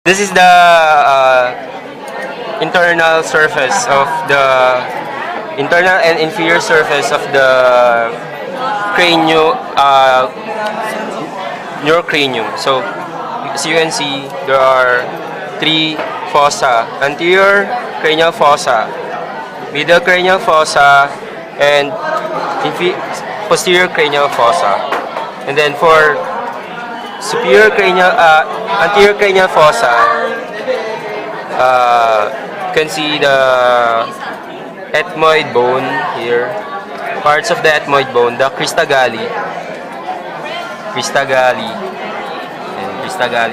This is the internal surface of the internal and inferior surface of the neurocranium. So, as you can see, there are three fossa: anterior cranial fossa, middle cranial fossa, and posterior cranial fossa. And then for anterior cranial fossa, you can see the ethmoid bone here, parts of the ethmoid bone, the crista galli,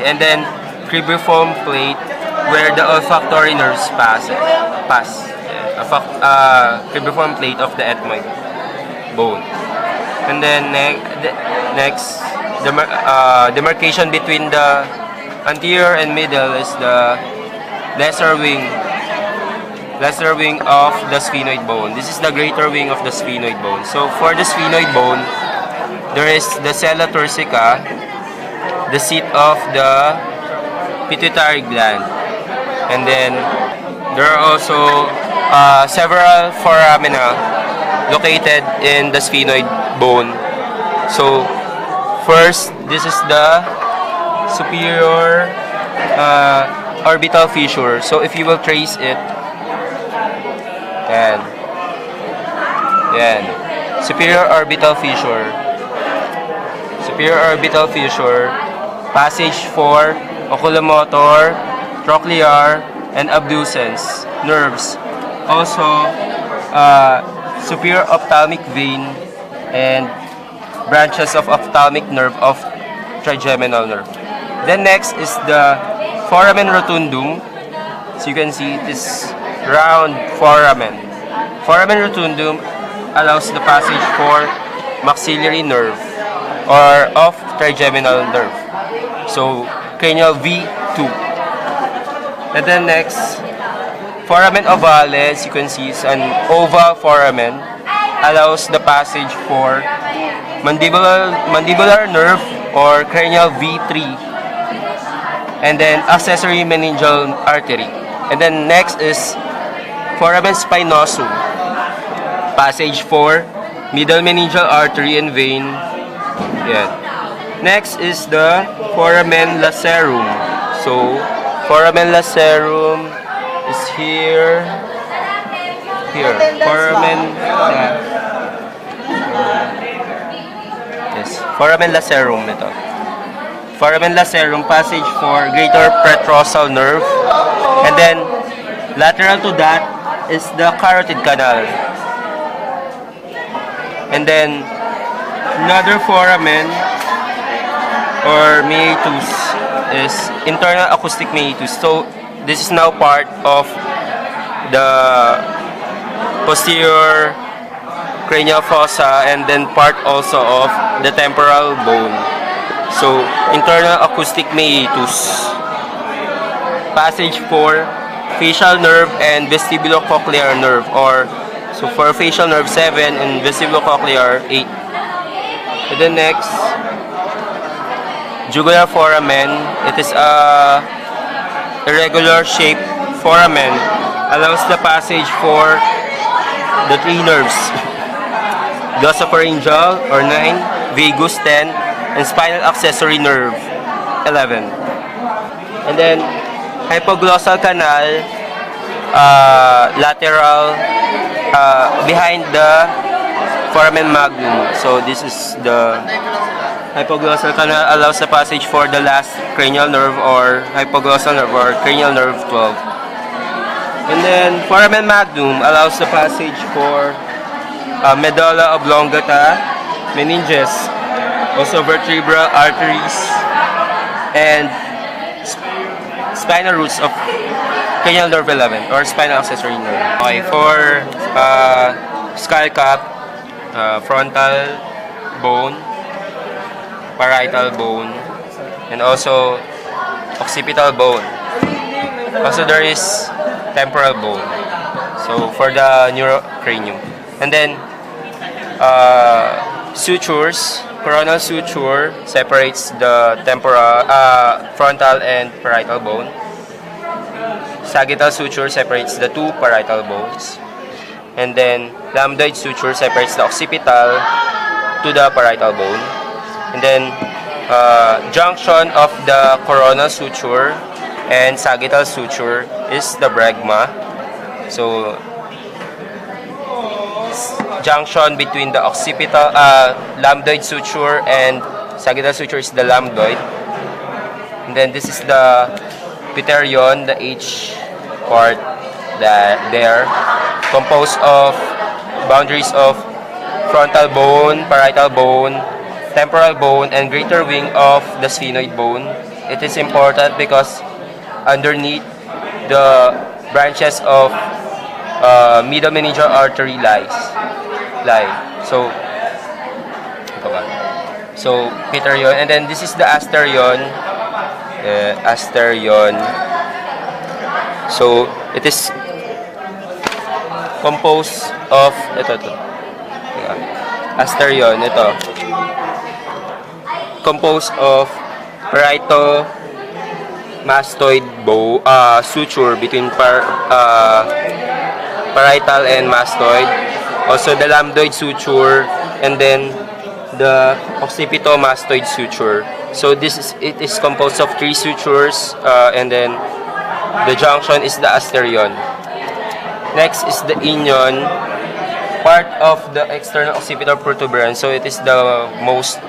and then cribriform plate where the olfactory nerves pass. Cribriform plate of the ethmoid bone, and then next. Demarcation between the anterior and middle is the lesser wing of the sphenoid bone. This is the greater wing of the sphenoid bone. So for the sphenoid bone, there is the sella turcica, the seat of the pituitary gland, and then there are also several foramina located in the sphenoid bone. So first, this is the superior orbital fissure. So if you will trace it, yan, superior orbital fissure, passage for oculomotor, trochlear, and abducens nerves. Also, superior ophthalmic vein and branches of ophthalmic nerve of trigeminal nerve. Then next is the foramen rotundum. So you can see this round foramen. Foramen rotundum allows the passage for maxillary nerve or of trigeminal nerve. So cranial V2. And then next, foramen ovale, you can see is an oval foramen, allows the passage for mandibular nerve or cranial V3, and then accessory meningeal artery. And then next is foramen spinosum, passage for middle meningeal artery and vein. Yeah. Next is the foramen lacerum. So foramen lacerum is here. Foramen. Foramen lacerum ito. Foramen lacerum, passage for greater petrosal nerve, and then lateral to that is the carotid canal. And then another foramen or meatus is internal acoustic meatus. So this is now part of the posterior cranial fossa and then part also of the temporal bone. So internal acoustic meatus, passage for facial nerve and vestibulocochlear nerve, or so for facial nerve 7 and vestibulocochlear 8. And then next, jugular foramen. It is a irregular shaped foramen, allows the passage for the three nerves: glossopharyngeal or 9, vagus 10, and spinal accessory nerve 11. And then hypoglossal canal, lateral, behind the foramen magnum. So this is the hypoglossal canal, allows the passage for the last cranial nerve or hypoglossal nerve or cranial nerve 12. And then foramen magnum allows the passage for medulla oblongata, meninges, also vertebral arteries, and spinal roots of cranial nerve 11 or spinal accessory nerve. Okay, for skull cap, frontal bone, parietal bone, and also occipital bone. Also there is temporal bone. So for the neurocranium. And then sutures, coronal suture separates the frontal and parietal bone. sagittal suture separates the two parietal bones. And then lambdoid suture separates the occipital to the parietal bone. And then junction of the coronal suture and sagittal suture is the bregma. So junction between the occipital lambdoid suture and sagittal suture is the lambdoid. And then this is the pterion, the H part there, composed of boundaries of frontal bone, parietal bone, temporal bone, and greater wing of the sphenoid bone. It is important because underneath the branches of middle meningeal artery lie. So pterion, and then this is the asterion. So it is composed of asterion, composed of parieto-mastoid suture between parietal and mastoid, also the lambdoid suture, and then the occipito-mastoid suture. So it is composed of 3 sutures, and then the junction is the asterion. Next is the inion, part of the external occipital protuberance. So it is the most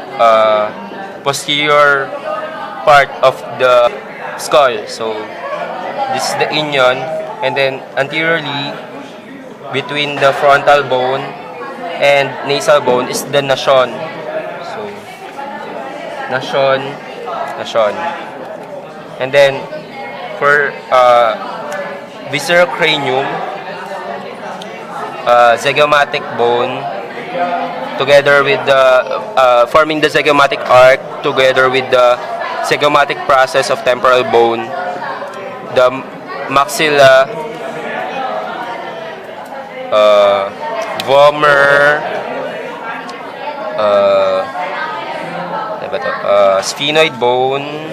posterior part of the skull. So this is the inion, and then anteriorly between the frontal bone and nasal bone is the nasion. So nasion, and then for visceral cranium, zygomatic bone together with the forming the zygomatic arc together with the zygomatic process of temporal bone, the maxilla, vomer, sphenoid bone,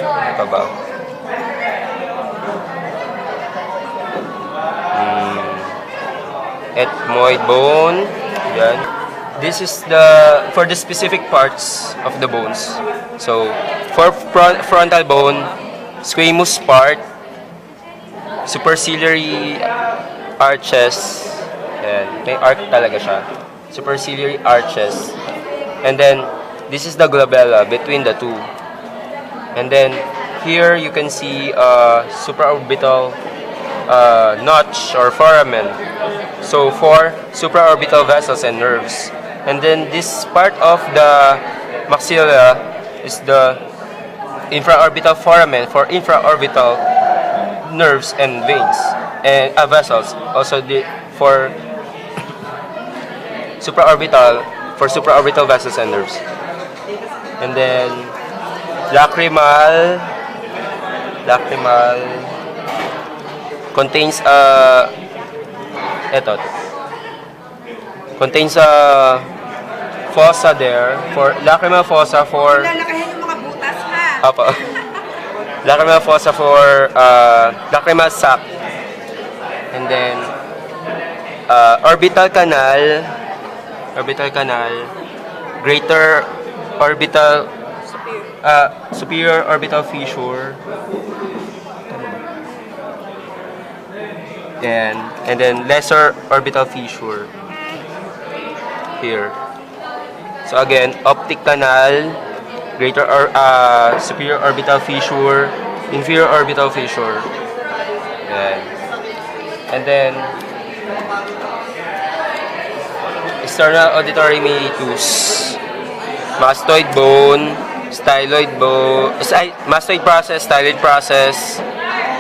ethmoid bone. Yan. This is for the specific parts of the bones. So for frontal bone, squamous part, superciliary arches. Yan. May arc talaga siya. Superciliary arches. And then this is the glabella between the two. And then here you can see supraorbital notch or foramen. So for supraorbital vessels and nerves. And then this part of the maxilla is the infraorbital foramen for infraorbital nerves and veins and vessels. Also for supraorbital vessels and nerves. And then lacrimal contains contains a fossa there for lacrimal fossa for lalakayan yung mga butas ha. Lacrimal fossa for lacrimal sac, and then orbital canal, greater orbital superior orbital fissure, and then lesser orbital fissure here. So again, optic canal, greater superior orbital fissure, inferior orbital fissure. And then external auditory meatus, mastoid bone, styloid bone, mastoid process, styloid process,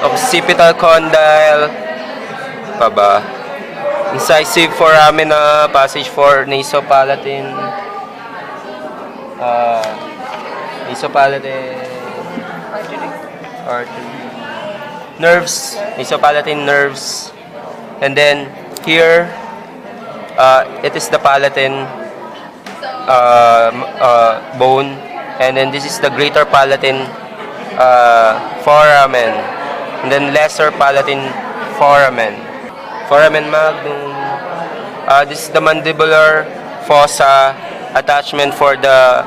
occipital condyle, incisive foramina, passage for nasopalatine, artery, nerves, nasopalatine nerves, and then here it is the palatine bone, and then this is the greater palatine foramen, and then lesser palatine foramen. Foramen magnum. This is the mandibular fossa attachment for the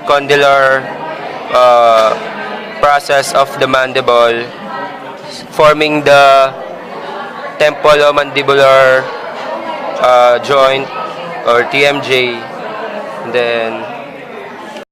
condylar process of the mandible, forming the temporomandibular joint or TMJ. And then